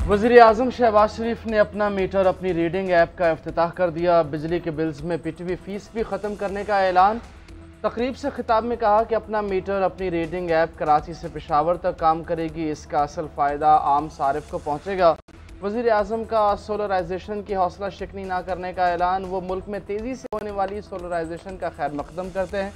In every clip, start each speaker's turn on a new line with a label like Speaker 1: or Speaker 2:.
Speaker 1: वज़ीर आज़म शहबाज शरीफ ने अपना मीटर अपनी रीडिंग ऐप का इफ्तिताह कर दिया। बिजली के बिल्स में पिटी हुई फीस भी ख़त्म करने का ऐलान। तकरीब से खिताब में कहा कि अपना मीटर अपनी रीडिंग ऐप कराची से पेशावर तक काम करेगी। इसका असल फ़ायदा आम सारिफ को पहुँचेगा। वज़ीर आज़म का सोलराइजेशन की हौसला शिकनी ना करने का ऐलान। वो मुल्क में तेज़ी से होने वाली सोलराइजेशन का खैर मकदम करते हैं।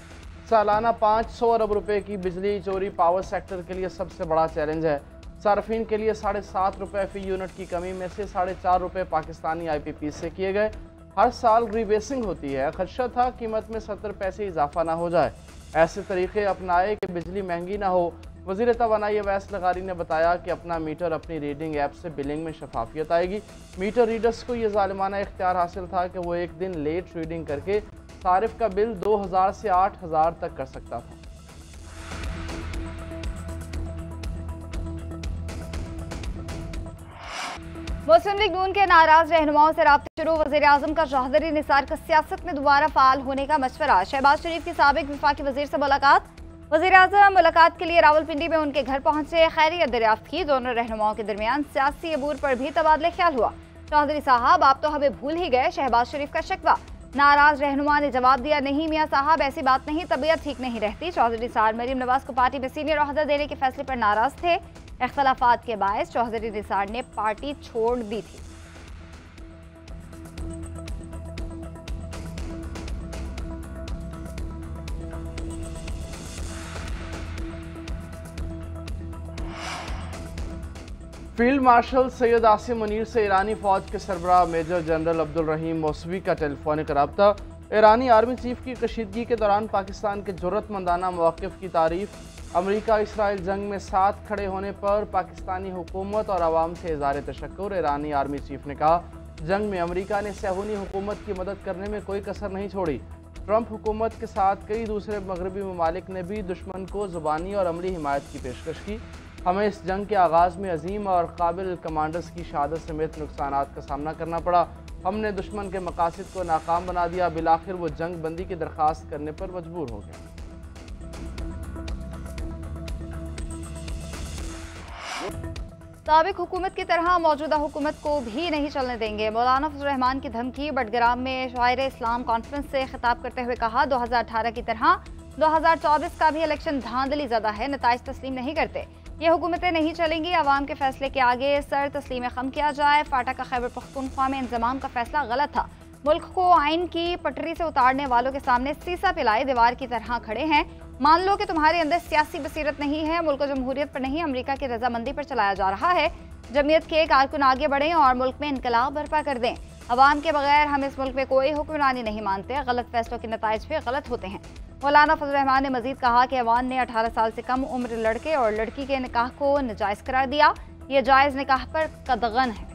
Speaker 1: सालाना 500 अरब रुपए की बिजली चोरी पावर सेक्टर के लिए सबसे बड़ा चैलेंज है। सार्फिन के लिए 7.5 रुपये फ़ी यूनिट की कमी में से 4.5 रुपये पाकिस्तानी IPP से किए गए। हर साल रीबेसिंग होती है। खदशा था कीमत में 70 पैसे इजाफा ना हो जाए। ऐसे तरीके अपनाए कि बिजली महंगी ना हो। वज़ीर तवानाई अवैस लगारी ने बताया कि अपना मीटर अपनी रीडिंग ऐप से बिलिंग में शफाफियत आएगी। मीटर रीडर्स को यह ज़ालिमाना इख्तियार हासिल था कि वो एक दिन लेट रीडिंग करके सारिफ का बिल 2000 से 8000 तक कर सकता था।
Speaker 2: मुस्लिम लीग नून के नाराज रहनुमाओं से राब्ते शुरू। वज़ीर आज़म का चौधरी निसार का सियासत में दोबारा फाल होने का मशवरा। शहबाज शरीफ की साबिक विफाकी वज़ीर से मुलाकात। वज़ीर आज़म मुलाकात के लिए रावलपिंडी में उनके घर पहुंचे, खैरियत दरियाफ्त की। दोनों रहनुमाओं के दरमियान सियासी अबूर पर भी तबादले ख्याल हुआ। चौधरी साहब, आप तो हमें भूल ही गए। शहबाज शरीफ का शिकवा। नाराज रहनुमा ने जवाब दिया, नहीं मियाँ साहब, ऐसी बात नहीं, तबीयत ठीक नहीं रहती। चौधरी निसार मरीम नवाज को पार्टी में सीनियर ओहदा देने के फैसले पर नाराज थे। इख्तलाफात के बायस चौधरी निसार ने पार्टी छोड़ दी थी।
Speaker 1: फील्ड मार्शल सैयद आसिम मुनीर से ईरानी फौज के सरबराह मेजर जनरल अब्दुल रहीम मौसवी का टेलीफोनिक रब्ता। ईरानी आर्मी चीफ की कशीदगी के दौरान पाकिस्तान के जुर्रतमंदाना मौक़िफ़ की तारीफ। अमरीका इसराइल जंग में साथ खड़े होने पर पाकिस्तानी हुकूमत और आवाम से इज़हार तशक्कुर। ईरानी आर्मी चीफ ने कहा, जंग में अमरीका ने सैहूनी हुकूमत की मदद करने में कोई कसर नहीं छोड़ी। ट्रंप हुकूमत के साथ कई दूसरे मगरबी ममालिक ने भी दुश्मन को ज़ुबानी और अमली हिमायत की पेशकश की। हमें इस जंग के आगाज़ में अजीम और काबिल कमांडर्स की शहादत समेत नुकसानात का सामना करना पड़ा। हमने दुश्मन के मकासद को नाकाम बना दिया। बिलाखिर वो जंग बंदी की दरख्वास्त करने पर मजबूर हो गए।
Speaker 2: साबिक हुकूमत की तरह मौजूदा हुकूमत को भी नहीं चलने देंगे। मौलाना फजल रहमान की धमकी। बडग्राम में शायर इस्लाम कॉन्फ्रेंस से खिताब करते हुए कहा, 2018 की तरह 2024 का भी इलेक्शन धांधली ज़्यादा है। नताइज तस्लीम नहीं करते, ये हुकूमतें नहीं चलेंगी। अवाम के फैसले के आगे सर तस्लीम खम किया जाए। फाटा का खैबर पख्तूनख्वा में इंजमाम का फैसला गलत था। मुल्क को आइन की पटरी से उतारने वालों के सामने सीसा पिलाए दीवार की तरह खड़े हैं। मान लो कि तुम्हारे अंदर सियासी बसीरत नहीं है। मुल्क को जमहूरियत पर नहीं, अमरीका की रजामंदी पर चलाया जा रहा है। जमीयत के कारकुन आगे बढ़ें और मुल्क में इनकलाब बर्पा कर दें। अवाम के बगैर हम इस मुल्क में कोई हुक्मरानी नहीं मानते। गलत फैसलों के नताइज भी गलत होते हैं। मौलाना फजल रहमान ने मजीद कहा कि अवाम ने 18 साल से कम उम्र लड़के और लड़की के निकाह को नाजायज़ करार दिया। ये जायज़ निकाह पर कदगन है।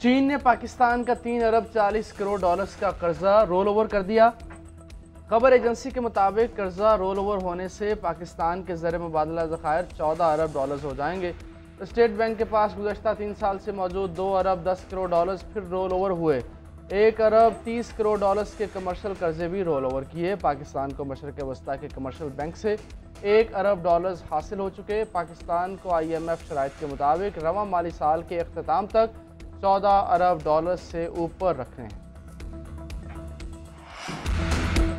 Speaker 1: चीन ने पाकिस्तान का 3 अरब 40 करोड़ डॉलर्स का कर्जा रोल ओवर कर दिया। खबर एजेंसी के मुताबिक कर्जा रोल ओवर होने से पाकिस्तान के ज़र मुबादला ज़खायर 14 अरब डॉलर्स हो जाएंगे। स्टेट बैंक के पास गुज़श्ता 3 साल से मौजूद 2 अरब 10 करोड़ डॉलर्स फिर रोल ओवर हुए। 1 अरब 30 करोड़ डॉलर्स के कमर्शियल कर्जे भी रोल ओवर किए। पाकिस्तान को मशरक़ वस्ता के कमर्शियल बैंक से 1 अरब डॉलर्स हासिल हो चुके। पाकिस्तान को IMF शराइत के मुताबिक रवां माली साल के अख्ताम तक 14 अरब डॉलर से ऊपर रखने हैं।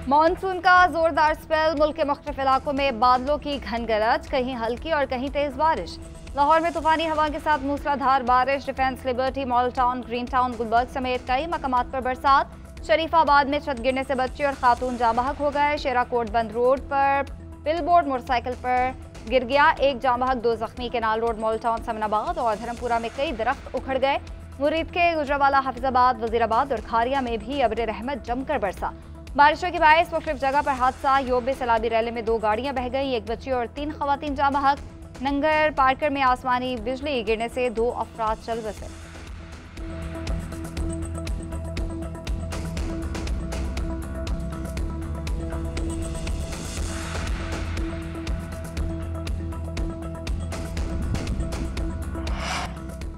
Speaker 2: मानसून का जोरदार स्पेल। मुल्क के मुख्तलिफ इलाकों में बादलों की घन गरज, कहीं हल्की और कहीं तेज बारिश। लाहौर में तूफानी हवा के साथ मूसलाधार बारिश। Defence Liberty, Mall Town, Green Town, Gulberg समेत कई मकामात पर बरसात। शरीफाबाद में छत गिरने से बच्चे और खातून जाँ बहक हो गए। शेराकोट बंद रोड पर बिलबोर्ड मोटरसाइकिल पर गिर गया, 1 जाँ बहक 2 जख्मी। Canal road, mall town, Samanabad और धर्मपुरा में कई दरख्त उखड़ गए। मुरीद के गुजरावाला, हाफिजाबाद, वजीराबाद और खारिया में भी अब्र रहमत जमकर बरसा। बारिशों की बायस मुख्तलिफ जगह पर हादसा। योबे सैलाबी रैली में 2 गाड़ियां बह गई, 1 बच्ची और 3 खवातीन जाँ बहक। नंगर पार्कर में आसमानी बिजली गिरने से 2 अफराद चल बसे।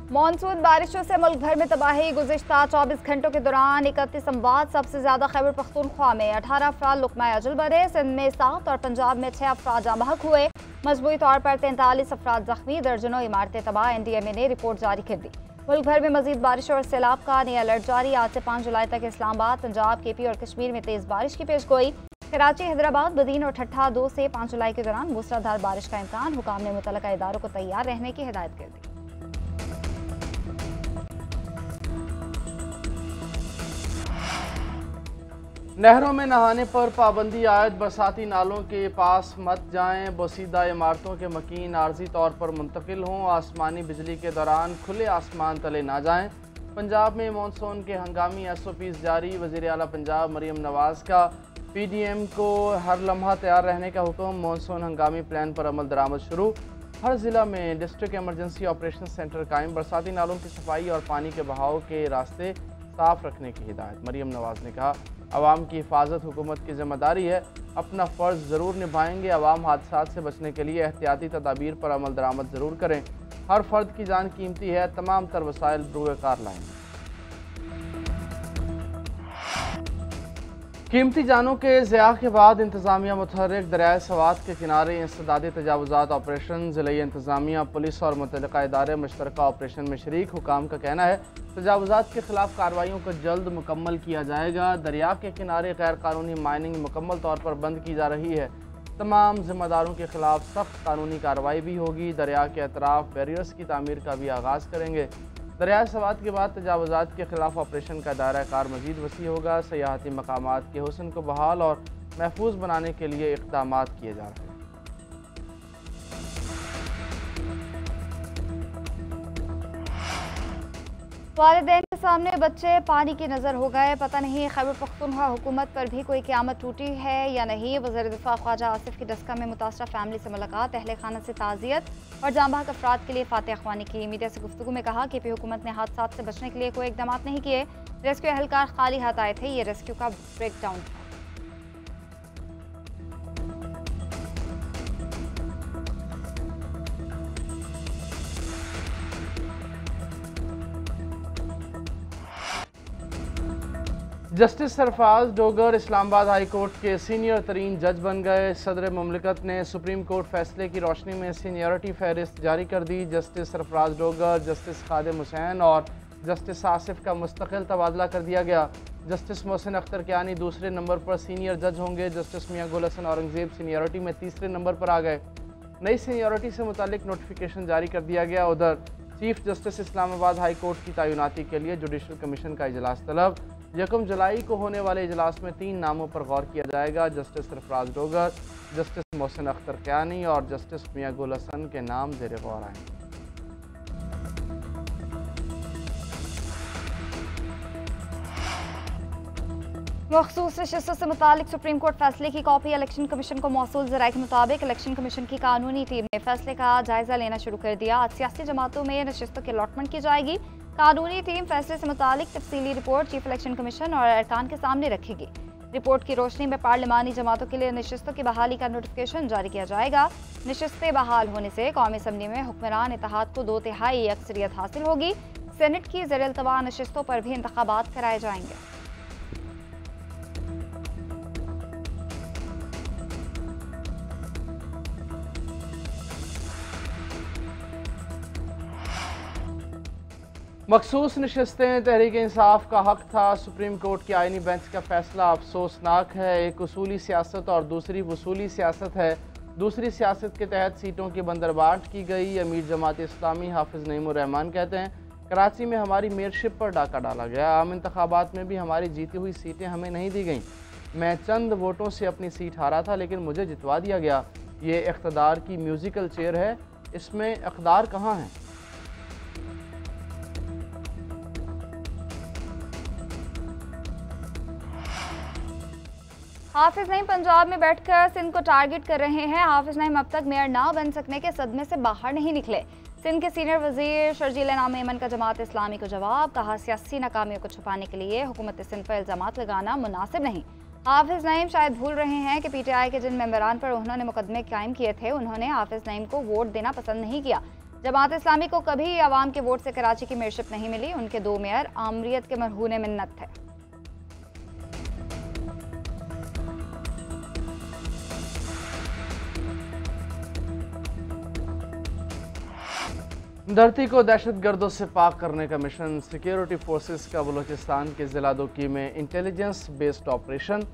Speaker 2: मानसून बारिशों से मुल्क भर में तबाही। गुज़िश्ता 24 घंटों के दौरान 31 अमवात, सबसे ज्यादा खैबर पख्तूनख्वा में 18 अफराद लुक़मा अजल बने, सिंध में 7 और पंजाब में 6 अफराद जाँ बहक हुए। मजमूई तौर पर 43 अफराद जख्मी, दर्जनों इमारतें तबाह। NDMA ने रिपोर्ट जारी कर दी। मुल्क भर में मजीद बारिश और सैलाब का नया अलर्ट जारी। आज से 5 जुलाई तक इस्लामाबाद, पंजाब, KP और कश्मीर में तेज बारिश की पेशगोई। कराची, हैदराबाद, बदीन और ठट्ठा 2 से 5 जुलाई के दौरान मूसलाधार बारिश का इम्कान। हुकाम ने मुतल्लिका इदारों को तैयार रहने की हिदायत कर दी।
Speaker 1: नहरों में नहाने पर पाबंदी आयद। बरसाती नालों के पास मत जाएं। बोसीदा इमारतों के मकीन आर्जी तौर पर मुंतकिल हों। आसमानी बिजली के दौरान खुले आसमान तले ना जाएं। पंजाब में मानसून के हंगामी SOPs जारी। वज़ीर आला पंजाब मरियम नवाज़ का PDM को हर लम्हा तैयार रहने का हुक्म। मानसून हंगामी प्लान पर अमल दरामद शुरू। हर ज़िला में डिस्ट्रिक्ट एमरजेंसी ऑपरेशन सेंटर कायम। बरसाती नालों की सफाई और पानी के बहाव के रास्ते साफ रखने की हिदायत। मरियम नवाज़ ने कहा, अवाम की हिफाजत हुकूमत की जिम्मेदारी है, अपना फ़र्ज़ ज़रूर निभाएंगे। अवाम हादसात से बचने के लिए एहतियाती तदाबीर पर अमल दरामद ज़रूर करें। हर फ़र्द की जान कीमती है, तमाम तर वसाइल बरूए कार लाएंगे। कीमती जानों के ज़िया के बाद इंतज़ामिया मुतहर्रिक। दरियाए सवात के किनारे इंसदादी तजावुज़ात ऑपरेशन। ज़िले इंतज़ामिया, पुलिस और मुतल्लिका इदारे मुश्तरका ऑपरेशन में शरीक। हुकाम का कहना है, तजावुज़ात के खिलाफ कार्रवाइयों को जल्द मुकम्मल किया जाएगा। दरिया के किनारे गैर कानूनी माइनिंग मुकम्मल तौर पर बंद की जा रही है। तमाम जिम्मेदारों के खिलाफ सख्त कानूनी कार्रवाई भी होगी। दरिया के अतराफ बैरियर्स की तामीर का भी आगाज़ करेंगे। दरियाए सवात के बाद तजावुज़ात के खिलाफ ऑपरेशन का दायरा कार मज़ीद वसी होगा। सयाहती मकामात के हुस्न को बहाल और महफूज बनाने के लिए इक़दामात किए जा रहे हैं।
Speaker 2: वालिदैन के सामने बच्चे पानी की नज़र हो गए। पता नहीं खैबर पख्तूनख्वा हुकूमत पर भी कोई क़यामत टूटी है या नहीं। वज़ीर दिफ़ा ख्वाजा आसिफ की डस्का में मुतासरा फैमिली से मुलाकात। अहले खाना से ताज़ियत और जांबाक अफराद के लिए फातिहा ख्वानी की। मीडिया से गुफ्तगू में कहा, KP हुकूमत ने हादसात से बचने के लिए कोई इक़दाम नहीं किए। रेस्क्यू एहलकार खाली हाथ आए थे। ये रेस्क्यू का ब्रेक डाउन था।
Speaker 1: Justice Sarfaraz Dogar Islamabad high court के सीनियर तरीन जज बन गए। सदर मुमलिकत ने सुप्रीम कोर्ट फैसले की रोशनी में सीनियरिटी फहरिस्त जारी कर दी। जस्टिस सरफराज डोगर, जस्टिस खादिम हुसैन और जस्टिस आसिफ का मुस्तकिल तबादला कर दिया गया। जस्टिस मोहसिन अख्तर कियानी दूसरे नंबर पर सीनियर जज होंगे। जस्टिस मियां गुल हसन औरंगजेब सीनियरिटी में तीसरे नंबर पर आ गए। नई सीनियरिटी से मुतालिक नोटिफिकेशन जारी कर दिया गया। उधर chief justice Islamabad high court की तैनाती के लिए जुडिशल कमीशन का इजलास तलब। 1 जुलाई को होने वाले इजलास में 3 नामों पर गौर किया जाएगा। जस्टिस सरफराज डोगर, जस्टिस मोहसिन अख्तर कियानी और जस्टिस मियां गुल हसन के नाम ज़ेर गौर आएंगे।
Speaker 2: मखसूस नशिस्तों से मुतालिक सुप्रीम कोर्ट फैसले की कॉपी इलेक्शन कमीशन को मौसूल ज़राए के मुताबिक इलेक्शन कमीशन की कानूनी टीम ने फैसले का जायजा लेना शुरू कर दिया। आज सियासी जमातों में नशिस्तों की अलॉटमेंट की जाएगी। कानूनी टीम फैसले से मुतालिक तफसीली रिपोर्ट चीफ इलेक्शन कमीशन और अरकान के सामने रखेगी। रिपोर्ट की रोशनी में पार्लिमानी जमातों के लिए नशिस्तों की बहाली का नोटिफिकेशन जारी किया जाएगा। नशिस्तें बहाल होने से कौमी असम्बली में हुक्मरान इत्तेहाद को 2/3 अक्सरियत हासिल होगी। सेनेट की ज़ेर-ए-इल्तवा नशिस्तों पर भी इंतखाबात कराए जाएंगे।
Speaker 1: मखसूस नशिस्तें तहरीक इंसाफ का हक था। सुप्रीम कोर्ट के आइनी बेंच का फैसला अफसोसनाक है। एक उसूली सियासत और दूसरी वसूली सियासत है। दूसरी सियासत के तहत सीटों की बंदरबाट की गई। अमीर जमात इस्लामी हाफिज नईमुर रहमान कहते हैं, कराची में हमारी मेयरशिप पर डाका डाला गया। आम इंतखाबात में भी हमारी जीती हुई सीटें हमें नहीं दी गईं। मैं चंद वोटों से अपनी सीट हारा था, लेकिन मुझे जितवा दिया गया। ये इख्तदार की म्यूज़िकल चेयर है, इसमें इक़्तिदार कहाँ है?
Speaker 2: हाफिज नईम पंजाब में बैठकर सिंध को टारगेट कर रहे हैं। हाफिज नईम अब तक मेयर ना बन सकने के सदमे से बाहर नहीं निकले। सिंध के सीनियर वजीर शर्जील नाम मेमन का जमात इस्लामी को जवाब। कहा, सियासी नाकामियों को छुपाने के लिए हुकूमत सिंध पर इल्जामात लगाना मुनासिब नहीं। हाफिज नईम शायद भूल रहे हैं कि PTI के जिन मेंबरान पर उन्होंने मुकदमे कायम किए थे, उन्होंने हाफिज नईम को वोट देना पसंद नहीं किया। जमात इस्लामी को कभी अवाम के वोट से कराची की मेयरशिप नहीं मिली। उनके 2 मेयर आमरीत के मरहून मिन्नत थे।
Speaker 1: धरती को दहशतगर्दों से पाक करने का मिशन। सिक्योरिटी फोर्सेस का बलूचिस्तान के ज़िला दोकी में इंटेलिजेंस बेस्ड ऑपरेशन।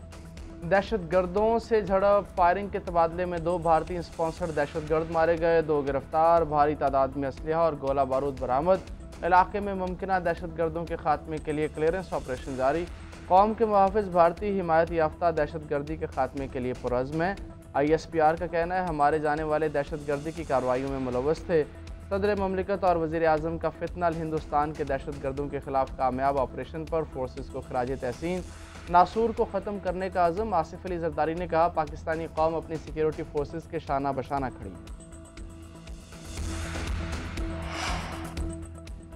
Speaker 1: दहशतगर्दों से झड़प, फायरिंग के तबादले में 2 भारतीय स्पॉन्सर्ड दहशतगर्द मारे गए, 2 गिरफ्तार, भारी तादाद में असलहा और गोला बारूद बरामद। इलाके में मुमकिन दहशतगर्दों के खात्मे के लिए क्लियरेंस ऑपरेशन जारी। कौम के मुहाफ़िज़ भारतीय हिमायत याफ्ता दहशतगर्दी के खात्मे के लिए पुरज़्म है। ISPR का कहना है हमारे जाने वाले दहशतगर्दी की कार्रवाइयों में मुलव्वस थे। सदर ममलिकत और वज़ीर आज़म का फितनल हिंदुस्तान के दहशतगर्दों के खिलाफ कामयाब ऑपरेशन पर फोर्सेस को खराज तहसीन। नासूर को ख़त्म करने का अज़म। आसिफ अली जरदारी ने कहा पाकिस्तानी कौम अपनी सिक्योरिटी फोर्सेस के शाना बशाना खड़ी है।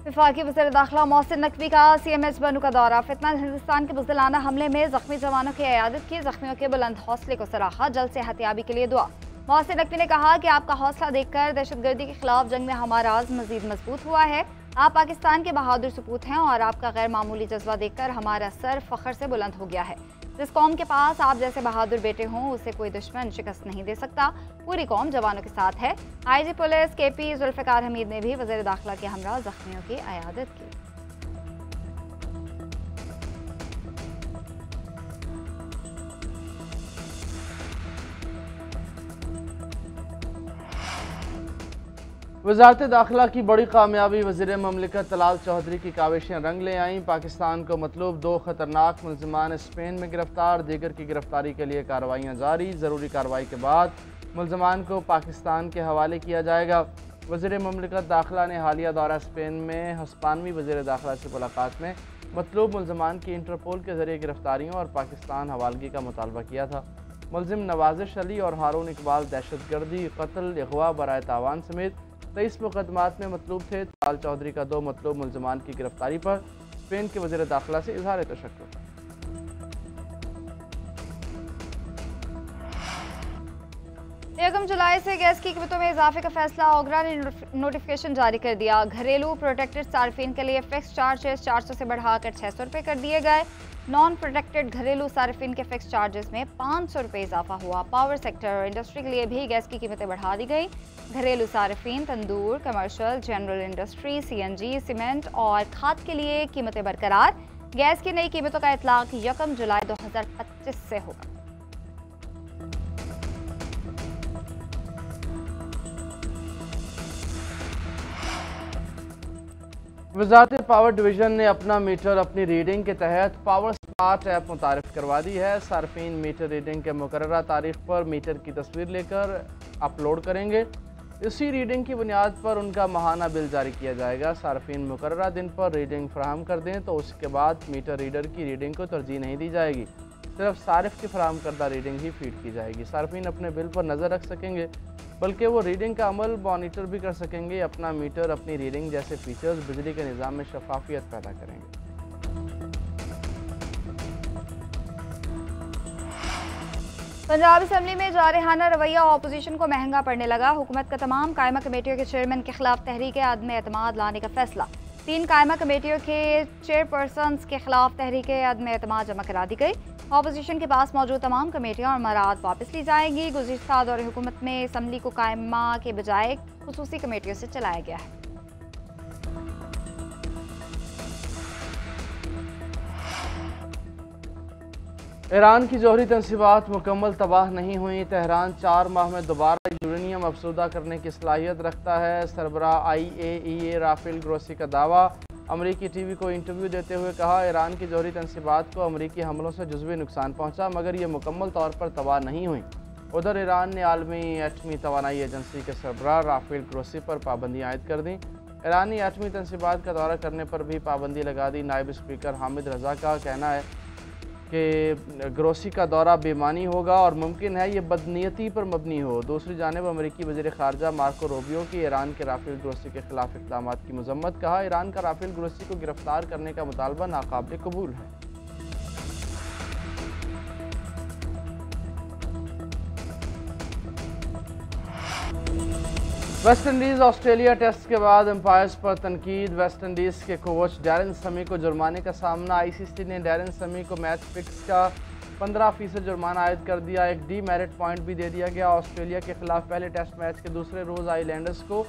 Speaker 2: वफाकी वज़ीर दाखिला मोहसिन नकवी का CMH बनू का दौरा। फितनल हिंदुस्तान के बुज़दिलाना हमले में ज़ख्मी जवानों की इयादत की। ज़ख्मियों के बुलंद हौसले को सराहा। जल्द सेहतियाबी के लिए दुआ। मोहसिन नकवी ने कहा कि आपका हौसला देखकर दहशतगर्दी के खिलाफ जंग में हमारा आज़म मज़ीद मजबूत हुआ है। आप पाकिस्तान के बहादुर सपूत हैं और आपका गैर मामूली जज्बा देखकर हमारा सर फ़ख्र से बुलंद हो गया है। जिस कौम के पास आप जैसे बहादुर बेटे हों उसे कोई दुश्मन शिकस्त नहीं दे सकता। पूरी कौम जवानों के साथ है। IG police KP Zulfiqar Hameed ने भी वज़ीर दाखिला के हमरा ज़ख्मियों की इयादत की।
Speaker 1: वज़ारत दाखिला की बड़ी कामयाबी। वज़ीर ममलिकत तलाल चौधरी की काविशें रंग ले आईं। पाकिस्तान को मतलूब 2 ख़तरनाक मुलज़मान स्पेन में गिरफ्तार। दीगर की गिरफ्तारी के लिए कार्रवाइयाँ जारी। ज़रूरी कार्रवाई के बाद मुलज़मान को पाकिस्तान के हवाले किया जाएगा। वज़ीर ममलिकत दाखिला ने हालिया दौरा स्पेन में हस्पानवी वज़ीर दाखिला से मुलाकात में मतलूब मुलज़मान की इंटरपोल के ज़रिए गिरफ्तारियों और पाकिस्तान हवालगी का मुतालबा किया था। मुलज़िम नवाज़िश अली और हारून इकबाल दहशतगर्दी, कत्ल, अगवा, बराए तावान समेत 23 मुकदमात में मतलूब थे। तलाल चौधरी का 2 मतलूब मुलज़मान की गिरफ्तारी पर स्पेन के वज़ीर दाखिला से इज़हार तशक्कुर।
Speaker 2: 1 जुलाई से गैस की कीमतों में इजाफे का फैसला। ओगरा ने नोटिफिकेशन जारी कर दिया। घरेलू प्रोटेक्टेड सार्फिन के लिए फिक्स चार्जेस 400 से बढ़ाकर 600 रुपये कर दिए गए। नॉन प्रोटेक्टेड घरेलू सार्फिन के फिक्स चार्जेस में 500 रुपये इजाफा हुआ। पावर सेक्टर और इंडस्ट्री के लिए भी गैस की कीमतें बढ़ा दी गई। घरेलू सार्फिन, tandoor, commercial, general industry, CNG, cement और खाद के लिए कीमतें बरकरार। गैस की नई कीमतों का इतलाक 1 जुलाई 2025 से होगा।
Speaker 1: वज़ारत पावर डिवीज़न ने अपना मीटर अपनी रीडिंग के तहत पावर स्मार्ट ऐप मुतारिफ करवा दी है। सार्फिन मीटर रीडिंग के मुकर्ररा तारीख पर मीटर की तस्वीर लेकर अपलोड करेंगे। इसी रीडिंग की बुनियाद पर उनका माहाना बिल जारी किया जाएगा। सार्फिन मुकर्ररा दिन पर रीडिंग फराहम कर दें तो उसके बाद मीटर रीडर की रीडिंग को तरजीह नहीं दी जाएगी। सिर्फ सारिफ की फराहम करदा रीडिंग ही फीड की जाएगी। सार्फिन अपने बिल पर नज़र रख सकेंगे, बल्कि वो रीडिंग का अमल मॉनिटर भी कर सकेंगे। अपना मीटर अपनी रीडिंग जैसे फीचर्स बिजली के निज़ाम में शफाफियत पैदा करेंगे।
Speaker 2: पंजाब असम्बली में जारहाना रवैया अपोजिशन को महंगा पड़ने लगा। हुकूमत का तमाम कायमा कमेटियों के चेयरमैन के खिलाफ तहरीक अदम एतमाद लाने का फैसला। 3 कायमा कमेटियों के चेयरपर्सन्स के खिलाफ तहरीक अदम एतमाद जमा करा दी गई। अपोजिशन के पास मौजूद तमाम कमेटियां और मराद वापस ली जाएंगी। गुज़िश्ता दौर हुकूमत में असम्बली को कायमा के बजाय खुसूसी कमेटियों से चलाया गया है।
Speaker 1: ईरान की जौहरी तनसीबात मुकम्मल तबाह नहीं हुई। तेहरान 4 माह में दोबारा यूरेनियम अफसुदा करने की सलाहियत रखता है। सरबरा IAEA राफेल ग्रोसी का दावा। अमरीकी TV को इंटरव्यू देते हुए कहा ईरान की जौहरी तनसीबात को अमरीकी हमलों से जुज़वी नुकसान पहुँचा, मगर ये मुकम्मल तौर पर तबाह नहीं हुई। उधर ईरान ने आलमी एटमी तवानाई एजेंसी के सरबराह राफेल ग्रोसी पर पाबंदी आयद कर दी। ईरानी एटमी तनसीबात का दौरा करने पर भी पाबंदी लगा दी। नायब स्पीकर हामिद रजा का कहना है कि ग्रोसी का दौरा बेमानी होगा और मुमकिन है ये बदनीयती पर मबनी हो। दूसरी जानिब अमरीकी वज़ीर ख़ारजा मार्को रूबियो की ईरान के राफेल ग्रोसी के खिलाफ इक़दाम की मज़म्मत। कहा ईरान का राफेल ग्रोसी को गिरफ्तार करने का मुतालबा नाकाबिल कबूल है। वेस्ट इंडीज़ ऑस्ट्रेलिया टेस्ट के बाद एम्पायर्स पर तनकीद। वेस्ट इंडीज़ के कोच डैरेन समी को जुर्माने का सामना। आईसीसी ने डैरेन समी को मैच फिक्स का 15% जुर्माना आयद कर दिया। एक डीमेरिट पॉइंट भी दे दिया गया। ऑस्ट्रेलिया के खिलाफ पहले टेस्ट मैच के दूसरे रोज़ आइलैंडर्स को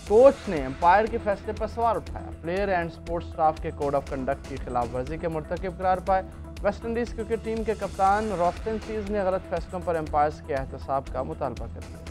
Speaker 1: कोच ने एम्पायर के फैसले पर सवाल उठाया। प्लेयर एंड स्पोर्ट्स स्टाफ के कोड ऑफ कंडक्ट की खिलाफ वर्जी के मुर्तकिब करार पाए। वेस्ट इंडीज़ क्रिकेट टीम के कप्तान रॉस्टन चीज़ ने गलत फैसलों पर एम्पायर्स के एहतसाब का मुतालबा कर दिया।